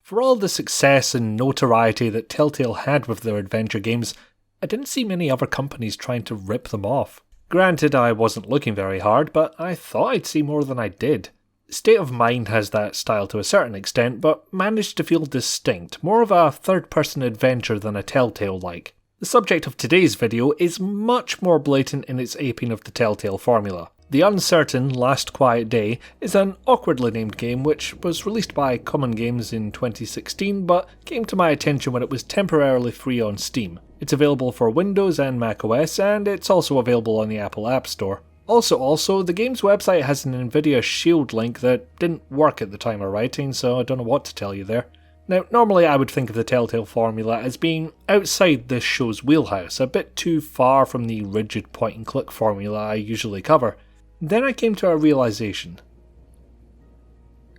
For all the success and notoriety that Telltale had with their adventure games, I didn't see many other companies trying to rip them off. Granted, I wasn't looking very hard, but I thought I'd see more than I did. State of Mind has that style to a certain extent, but managed to feel distinct, more of a third-person adventure than a Telltale-like. The subject of today's video is much more blatant in its aping of the Telltale formula. The Uncertain Last Quiet Day is an awkwardly named game which was released by Comongames in 2016 but came to my attention when it was temporarily free on Steam. It's available for Windows and macOS, and it's also available on the Apple App Store. Also, the game's website has an Nvidia Shield link that didn't work at the time of writing, so I don't know what to tell you there. Now, normally I would think of the Telltale formula as being outside this show's wheelhouse, a bit too far from the rigid point-and-click formula I usually cover. Then I came to a realisation.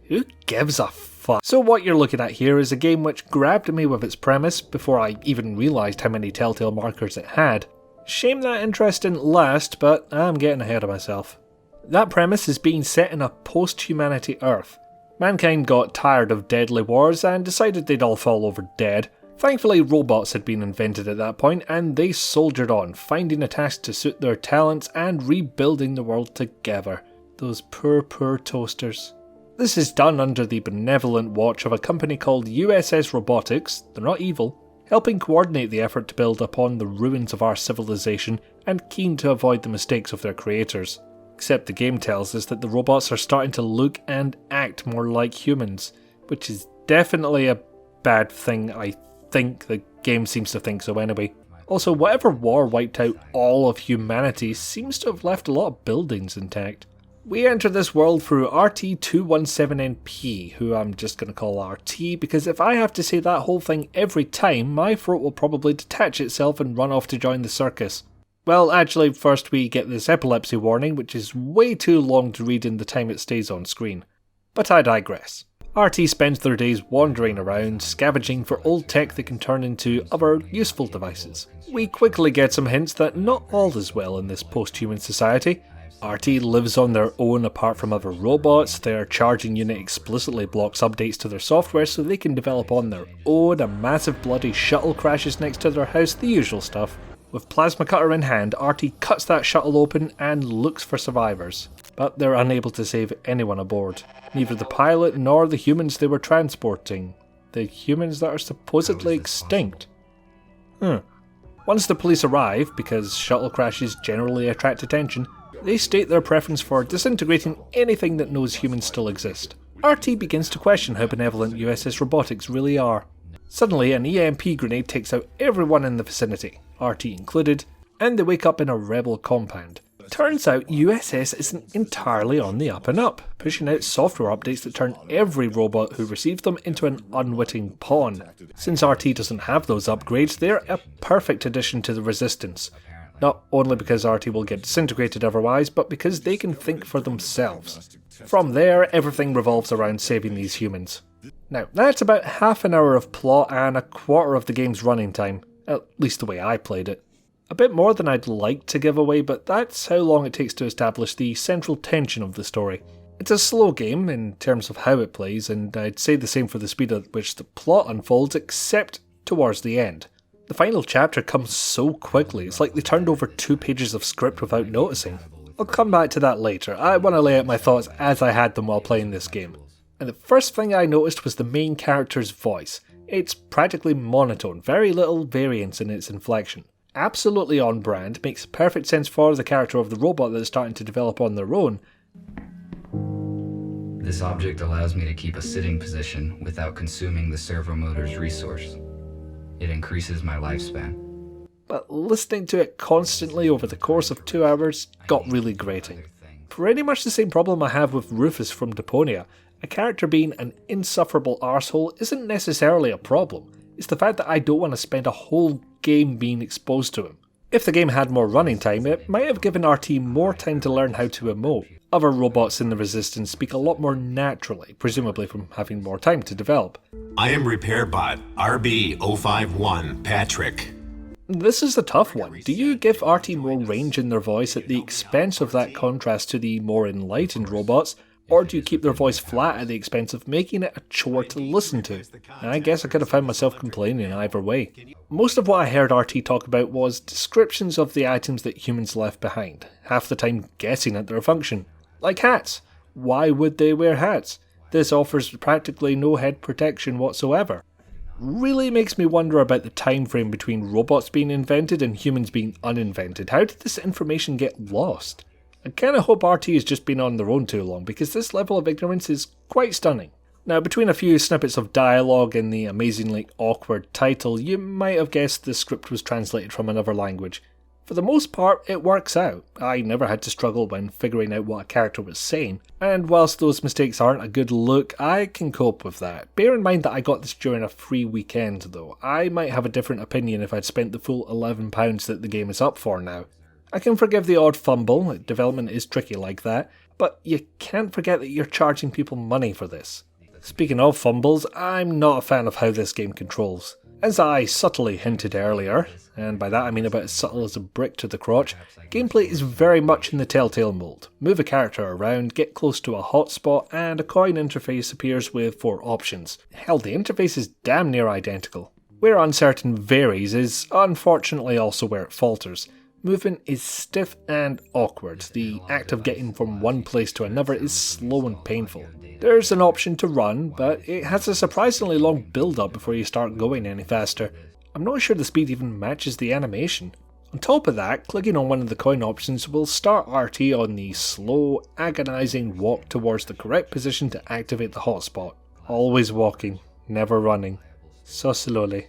Who gives a fuck? So what you're looking at here is a game which grabbed me with its premise before I even realised how many Telltale markers it had. Shame that interest didn't last, but I'm getting ahead of myself. That premise is being set in a post-humanity Earth. Mankind got tired of deadly wars and decided they'd all fall over dead. Thankfully, robots had been invented at that point, and they soldiered on, finding a task to suit their talents and rebuilding the world together. Those poor toasters. This is done under the benevolent watch of a company called USS Robotics, they're not evil, helping coordinate the effort to build upon the ruins of our civilization and keen to avoid the mistakes of their creators. Except the game tells us that the robots are starting to look and act more like humans, which is definitely a bad thing. I think the game seems to think so anyway. Also, whatever war wiped out all of humanity seems to have left a lot of buildings intact. We enter this world through RT217NP, who I'm just going to call RT, because if I have to say that whole thing every time, my throat will probably detach itself and run off to join the circus. Well, actually, first we get this epilepsy warning, which is way too long to read in the time it stays on screen. But I digress. RT spends their days wandering around, scavenging for old tech they can turn into other useful devices. We quickly get some hints that not all is well in this post-human society. RT lives on their own apart from other robots, their charging unit explicitly blocks updates to their software so they can develop on their own, a massive bloody shuttle crashes next to their house, the usual stuff. With plasma cutter in hand, RT cuts that shuttle open and looks for survivors. But they're unable to save anyone aboard. Neither the pilot nor the humans they were transporting. The humans that are supposedly extinct. Once the police arrive, because shuttle crashes generally attract attention, they state their preference for disintegrating anything that knows humans still exist. RT begins to question how benevolent USS Robotics really are. Suddenly, an EMP grenade takes out everyone in the vicinity, RT included, and they wake up in a rebel compound. Turns out USS isn't entirely on the up and up, pushing out software updates that turn every robot who receives them into an unwitting pawn. Since RT doesn't have those upgrades, they're a perfect addition to the Resistance. Not only because RT will get disintegrated otherwise, but because they can think for themselves. From there, everything revolves around saving these humans. Now, that's about half an hour of plot and a quarter of the game's running time, at least the way I played it. A bit more than I'd like to give away, but that's how long it takes to establish the central tension of the story. It's a slow game in terms of how it plays, and I'd say the same for the speed at which the plot unfolds, except towards the end. The final chapter comes so quickly, it's like they turned over 2 pages of script without noticing. I'll come back to that later. I want to lay out my thoughts as I had them while playing this game. And the first thing I noticed was the main character's voice. It's practically monotone, very little variance in its inflection. Absolutely on brand, makes perfect sense for the character of the robot that is starting to develop on their own. This object allows me to keep a sitting position without consuming the servo motor's resource. It increases my lifespan. But listening to it constantly over the course of 2 hours got really grating. Pretty much the same problem I have with Rufus from Deponia. A character being an insufferable arsehole isn't necessarily a problem. It's the fact that I don't want to spend a whole game being exposed to him. If the game had more running time, it might have given RT more time to learn how to emote. Other robots in the Resistance speak a lot more naturally, presumably from having more time to develop. I am RepairBot RB051 Patrick. This is a tough one. Do you give RT more range in their voice at the expense of that contrast to the more enlightened robots, or do you keep their voice flat at the expense of making it a chore to listen to? And I guess I could have found myself complaining either way. Most of what I heard RT talk about was descriptions of the items that humans left behind, half the time guessing at their function. Like hats. Why would they wear hats? This offers practically no head protection whatsoever. Really makes me wonder about the time frame between robots being invented and humans being uninvented. How did this information get lost? I kinda hope RT has just been on their own too long, because this level of ignorance is quite stunning. Now, between a few snippets of dialogue and the amazingly awkward title, you might have guessed the script was translated from another language. For the most part, it works out. I never had to struggle when figuring out what a character was saying, and whilst those mistakes aren't a good look, I can cope with that. Bear in mind that I got this during a free weekend though. I might have a different opinion if I'd spent the full £11 that the game is up for now. I can forgive the odd fumble, development is tricky like that, but you can't forget that you're charging people money for this. Speaking of fumbles, I'm not a fan of how this game controls. As I subtly hinted earlier, and by that I mean about as subtle as a brick to the crotch, gameplay is very much in the Telltale mould. Move a character around, get close to a hotspot, and a coin interface appears with 4 options. Hell, the interface is damn near identical. Where uncertain varies is unfortunately also where it falters. Movement is stiff and awkward. The act of getting from one place to another is slow and painful. There's an option to run, but it has a surprisingly long build-up before you start going any faster. I'm not sure the speed even matches the animation. On top of that, clicking on one of the coin options will start RT on the slow, agonising walk towards the correct position to activate the hotspot. Always walking, never running. So slowly.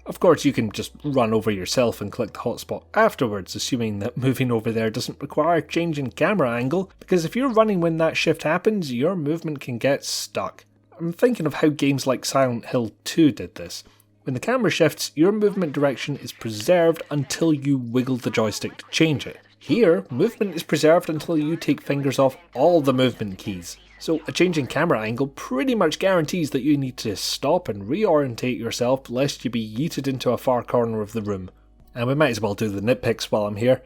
Of course, you can just run over yourself and click the hotspot afterwards, assuming that moving over there doesn't require changing camera angle, because if you're running when that shift happens, your movement can get stuck. I'm thinking of how games like Silent Hill 2 did this. When the camera shifts, your movement direction is preserved until you wiggle the joystick to change it. Here, movement is preserved until you take fingers off all the movement keys. So a change in camera angle pretty much guarantees that you need to stop and reorientate yourself lest you be yeeted into a far corner of the room. And we might as well do the nitpicks while I'm here.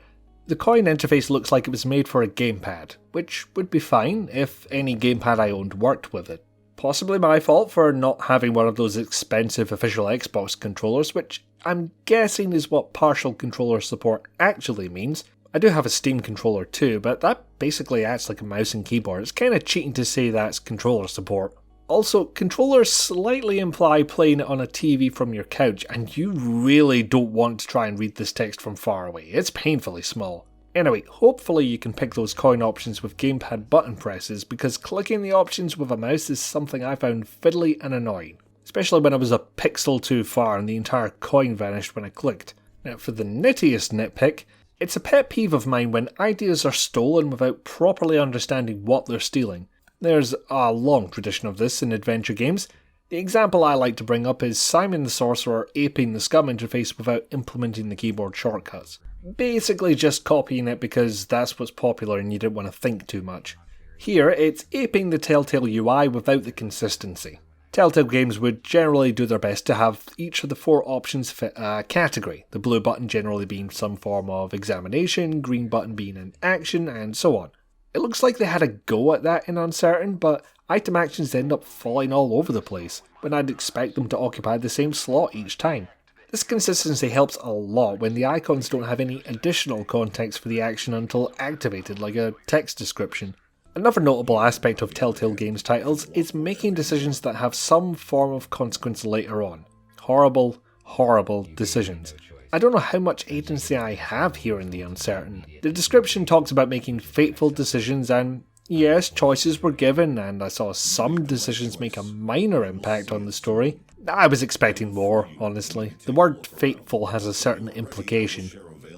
The coin interface looks like it was made for a gamepad, which would be fine if any gamepad I owned worked with it. Possibly my fault for not having one of those expensive official Xbox controllers, which I'm guessing is what partial controller support actually means. I do have a Steam controller too, but that basically acts like a mouse and keyboard. It's kinda cheating to say that's controller support. Also, controllers slightly imply playing it on a TV from your couch, and you really don't want to try and read this text from far away. It's painfully small. Anyway, hopefully you can pick those coin options with gamepad button presses, because clicking the options with a mouse is something I found fiddly and annoying. Especially when I was a pixel too far and the entire coin vanished when I clicked. Now for the nittiest nitpick, it's a pet peeve of mine when ideas are stolen without properly understanding what they're stealing. There's a long tradition of this in adventure games. The example I like to bring up is Simon the Sorcerer aping the Scum interface without implementing the keyboard shortcuts. Basically just copying it because that's what's popular and you didn't want to think too much. Here, it's aping the Telltale UI without the consistency. Telltale games would generally do their best to have each of the 4 options fit a category, the blue button generally being some form of examination, green button being an action, and so on. It looks like they had a go at that in Uncertain, but item actions end up falling all over the place, when I'd expect them to occupy the same slot each time. This consistency helps a lot when the icons don't have any additional context for the action until activated, like a text description. Another notable aspect of Telltale Games titles is making decisions that have some form of consequence later on. Horrible, horrible decisions. I don't know how much agency I have here in the Uncertain. The description talks about making fateful decisions and yes, choices were given and I saw some decisions make a minor impact on the story. I was expecting more, honestly. The word fateful has a certain implication.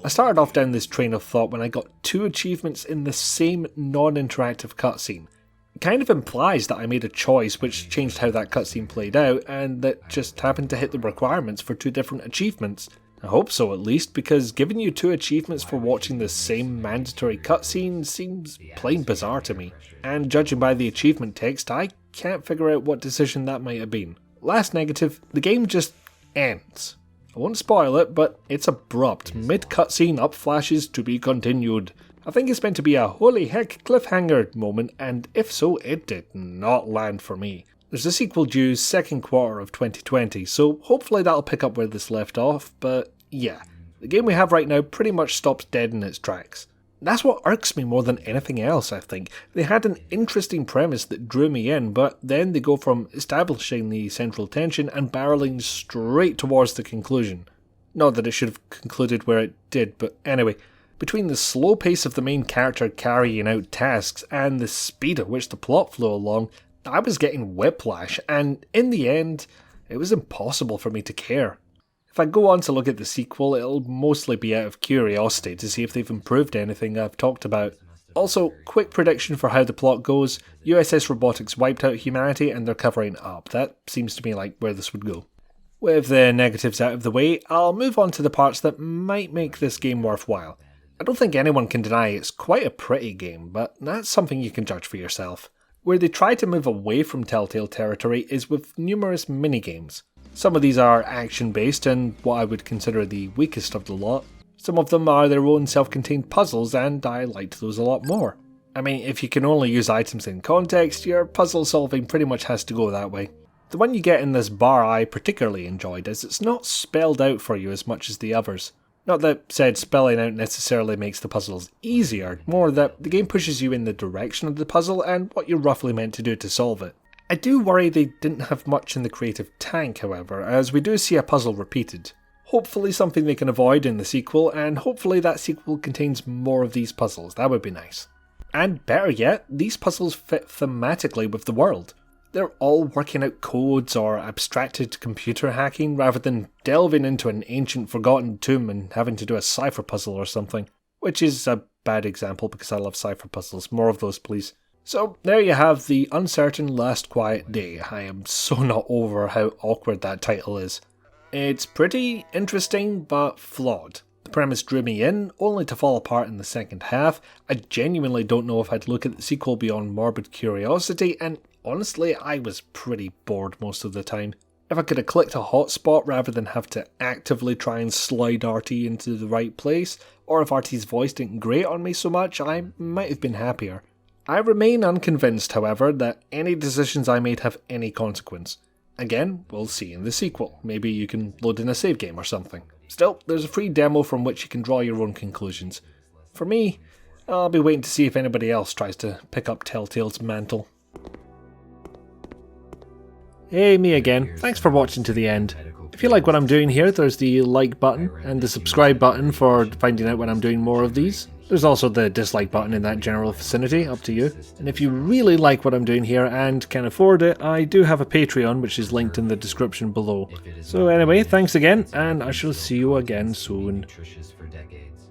I started off down this train of thought when I got 2 achievements in the same non-interactive cutscene. It kind of implies that I made a choice which changed how that cutscene played out, and that just happened to hit the requirements for 2 different achievements. I hope so at least, because giving you 2 achievements for watching the same mandatory cutscene seems plain bizarre to me. And judging by the achievement text, I can't figure out what decision that might have been. Last negative, the game just ends. I won't spoil it, but it's abrupt. Mid-cutscene up flashes to be continued. I think it's meant to be a holy heck cliffhanger moment, and if so, it did not land for me. There's a sequel due second quarter of 2020, so hopefully that'll pick up where this left off, but yeah, the game we have right now pretty much stops dead in its tracks. That's what irks me more than anything else, I think. They had an interesting premise that drew me in, but then they go from establishing the central tension and barreling straight towards the conclusion. Not that it should have concluded where it did, but anyway, between the slow pace of the main character carrying out tasks and the speed at which the plot flew along, I was getting whiplash, and in the end, it was impossible for me to care. If I go on to look at the sequel, it'll mostly be out of curiosity to see if they've improved anything I've talked about. Also, quick prediction for how the plot goes: USS Robotics wiped out humanity and they're covering it up. That seems to me like where this would go. With the negatives out of the way, I'll move on to the parts that might make this game worthwhile. I don't think anyone can deny it's quite a pretty game, but that's something you can judge for yourself. Where they try to move away from Telltale territory is with numerous minigames. Some of these are action-based and what I would consider the weakest of the lot. Some of them are their own self-contained puzzles, and I liked those a lot more. I mean, if you can only use items in context, your puzzle solving pretty much has to go that way. The one you get in this bar I particularly enjoyed, as it's not spelled out for you as much as the others. Not that said spelling out necessarily makes the puzzles easier, more that the game pushes you in the direction of the puzzle and what you're roughly meant to do to solve it. I do worry they didn't have much in the creative tank, however, as we do see a puzzle repeated. Hopefully something they can avoid in the sequel, and hopefully that sequel contains more of these puzzles. That would be nice. And better yet, these puzzles fit thematically with the world. They're all working out codes or abstracted computer hacking rather than delving into an ancient forgotten tomb and having to do a cipher puzzle or something. Which is a bad example because I love cipher puzzles. More of those, please. So there you have The Uncertain Last Quiet Day. I am so not over how awkward that title is. It's pretty interesting but flawed. The premise drew me in, only to fall apart in the second half. I genuinely don't know if I'd look at the sequel beyond morbid curiosity, and honestly, I was pretty bored most of the time. If I could have clicked a hotspot rather than have to actively try and slide RT into the right place, or if RT's voice didn't grate on me so much, I might have been happier. I remain unconvinced, however, that any decisions I made have any consequence. Again, we'll see in the sequel. Maybe you can load in a save game or something. Still, there's a free demo from which you can draw your own conclusions. For me, I'll be waiting to see if anybody else tries to pick up Telltale's mantle. Hey, me again. Thanks for watching to the end. If you like what I'm doing here, there's the like button and the subscribe button for finding out when I'm doing more of these. There's also the dislike button in that general vicinity, up to you. And if you really like what I'm doing here and can afford it, I do have a Patreon, which is linked in the description below. So anyway, thanks again, and I shall see you again soon. Nutritious for decades.